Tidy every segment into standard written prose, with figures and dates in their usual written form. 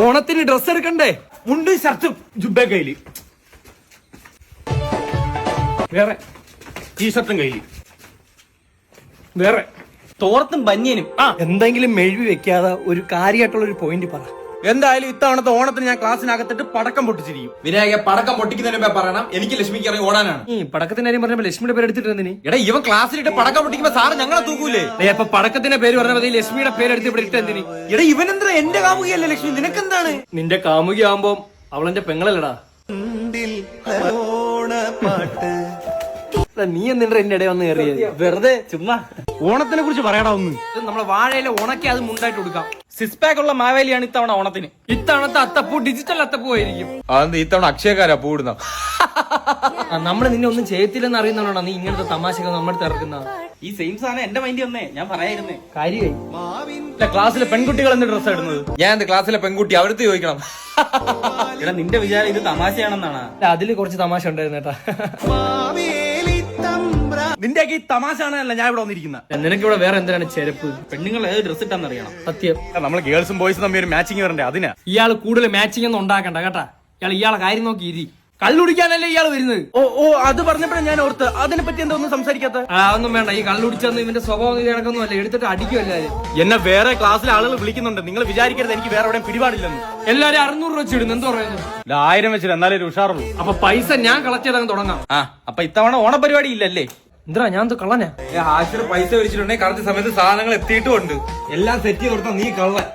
ഓണത്തിന് ഡ്രസ് എടുക്കണ്ടേ? മുണ്ട് ഷർട്ടും ജുബ കയ്യില്, വേറെ ടീഷർട്ടും കയ്യില്, വേറെ തോർത്തും ബനിയനും. എന്തെങ്കിലും മെഴുവി വെക്കാതെ ഒരു കാര്യമായിട്ടുള്ള ഒരു പോയിന്റ് പറ. എന്തായാലും ഇത്തവണത്തെ ഓണത്തിന് ഞാൻ ക്ലാസ്സിനകത്തിട്ട് പടക്കം പൊട്ടിച്ചിരിക്കും. വിനായക പടക്കം പൊട്ടിക്കുന്നതിന് മുമ്പേ പറയണം എനിക്ക് ലക്ഷ്മിക്ക് ഇറങ്ങി ഓടാനാണ്. ഈ പടക്കത്തിന്റെ കാര്യം പറഞ്ഞപ്പോ ലക്ഷ്മിയുടെ പേര് എടുത്തിട്ട് എടാ ഇവൻ ക്ലാസ്സിലിട്ട് പടക്കം പൊട്ടിക്കുമ്പോ സാറ് ഞങ്ങളെ തൂക്കൂലേ? അപ്പൊ പടക്കത്തിന്റെ പേര് പറഞ്ഞ ലക്ഷ്മിയുടെ പേര് എടുത്ത് ഇവിടെ ഇട്ട് എന്തിന്? എടാ ഇവനെന്താ എന്റെ കാമുകയല്ലേ ലക്ഷ്മി, നിനക്കെന്താണ്? നിന്റെ കാമുകി ആവുമ്പോ അവളെന്റെ പെങ്ങളല്ലടാ. നീ എന്തിനാ എന്റെ ഇടയിൽ വന്ന് കയറിയത്? വെറുതെ ചുമ്മാ. ഓണത്തിനെ കുറിച്ച് പറയടാ ഒന്ന്. നമ്മളെ വാഴയിലെ ഉണക്കി അത് മുണ്ടായിട്ട് കൊടുക്കാം. സിക്സ് പാക്ക് ഉള്ള മാവേലിയാണ് ഇത്തവണ ഓണത്തിന്. ഇത്തവണത്തെ അത്തപ്പൂ ഡിജിറ്റൽ അത്തപ്പൂ ആയിരിക്കും. അതെന്ത് ഇത്തവണ അക്ഷയക്കാരാ പൂടുന്ന? നമ്മള് നിന്നെ ഒന്നും ചെയ്യത്തില്ലെന്ന് അറിയുന്നതാണോ നീ ഇങ്ങനത്തെ തമാശകൾ നമ്മുടെ ഇറക്കുന്ന? ഈ സെയിം സാധനം എന്റെ മൈൻഡിൽ വന്നേ, ഞാൻ പറയായിരുന്നേ. കാര്യമായി ക്ലാസ്സിലെ പെൺകുട്ടികൾ എന്ത് ഡ്രസ് ഇടുന്നത്? ഞാൻ എന്റെ ക്ലാസ്സിലെ പെൺകുട്ടി അവരടുത്ത് ചോദിക്കണം. എടാ നിന്റെ വിചാരം ഇത് തമാശയാണെന്നാണ്? അതില് കുറച്ച് തമാശ ഉണ്ടായിരുന്നു കേട്ടാ. നിന്റെ ഈ തമാശ ആണല്ല ഞാൻ ഇവിടെ വന്നിരിക്കുന്നത്. നിനക്ക് ഇവിടെ വേറെ എന്തിനാണ് ചെരുപ്പ്? പെണ്ണുങ്ങൾ ഏത് ഡ്രസ് ഇട്ടാന്ന് അറിയണം. സത്യം. നമ്മൾ ഗേൾസും ബോയ്സും തമ്മിൽ ഒരു മാച്ചിങ് വരണ്ടേ, അതിനാ. ഇയാള് കൂടുതൽ മാച്ചിങ് ഒന്നും ഉണ്ടാക്കണ്ട കേട്ടാ. ഇയാളെ കാര്യം നോക്കി ഇരി. കള്ളുടിക്കാനല്ലേ ഇയാൾ വരുന്നത്? ഓ അത് പറഞ്ഞപ്പോഴേ ഞാൻ ഓർത്ത്. അതിനെ പറ്റി എന്താ ഒന്നും സംസാരിക്കാത്ത? അതൊന്നും വേണ്ട. ഈ കള്ളുടിച്ചൊന്നും ഇവന്റെ സ്വഭാവം കണക്കൊന്നും അല്ല. എടുത്തിട്ട് അടിക്കുമല്ലേ. എന്നെ വേറെ ക്ലാസ്സിലെ ആളുകൾ വിളിക്കുന്നുണ്ട്. നിങ്ങൾ വിചാരിക്കരുത് എനിക്ക് വേറെ എവിടെയും പിടിപാടില്ലെന്ന്. എല്ലാരും 600 രൂപ വെച്ചിടുന്നു. എന്ത് പറയുന്നു? 1000 വെച്ചിട്ട് എന്നാലേ ഒരു ഉഷാറുള്ളൂ. അപ്പൊ പൈസ ഞാൻ കളക്ട് ചെയ്തങ്ങ് തുടങ്ങാം. അപ്പൊ ഇത്തവണ ഓണപരിപാടി ഇല്ലല്ലേ? എന്താ ഞാൻ കള്ളനാ? ആശുപത്രി പൈസ വിളിച്ചിട്ടുണ്ടെങ്കിൽ കറക്റ്റ് സമയത്ത് സാധനങ്ങൾ എത്തിയിട്ടുമുണ്ട്. എല്ലാം സെറ്റ് ചെയ്ത് കൊടുത്താൽ നീ കള്ളൻ.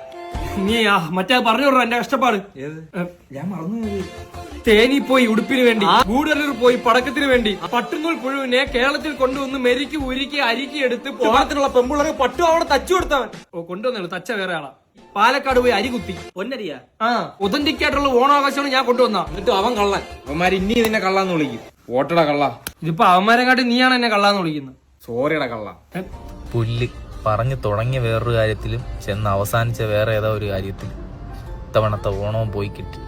നീ മറ്റേ പറഞ്ഞു വിടറ എന്റെ കഷ്ടപ്പാട്. ഞാൻ മറന്നു. തേനി പോയി ഉടുപ്പിന് വേണ്ടി, ഗൂഡല്ലൂർ പോയി പടക്കത്തിന് വേണ്ടി, പട്ടുനൂൽ പുഴുവിനെ കേരളത്തിൽ കൊണ്ടുവന്ന് മെരിക്ക് ഉരുക്കി അരിക്കി എടുത്ത് ഓണത്തിനുള്ള പെമ്പുള്ളവരെ പട്ടു അവിടെ തച്ചു കൊടുത്തവൻ. കൊണ്ടുവന്നു. തച്ച വേറെ ആളാ. പാലക്കാട് പോയി അരി കുത്തി. പൊന്നരിയാ? ഒതന്റിക് ആയിട്ടുള്ള ഓണാഘോഷമാണ് ഞാൻ കൊണ്ടുവന്ന. എന്നിട്ട് അവൻ കള്ളൻ. അവന്മാര് ഇനി നിന്നെ കള്ളാന്ന് വിളിക്കും. ഓട്ടടാ കള്ള. ഇതിപ്പോ അവന്മാരെക്കാട്ടി നീയാണ് എന്നെ കള്ളാന്ന് വിളിക്കുന്നത്. സോറിയടാ കള്ള. പുല്ല് പറഞ്ഞു തുടങ്ങിയ വേറൊരു കാര്യത്തിലും ചെന്ന് അവസാനിച്ച വേറെ ഏതോ ഒരു കാര്യത്തിലും ഇത്തവണത്തെ ഓണവും പോയി കിട്ടി.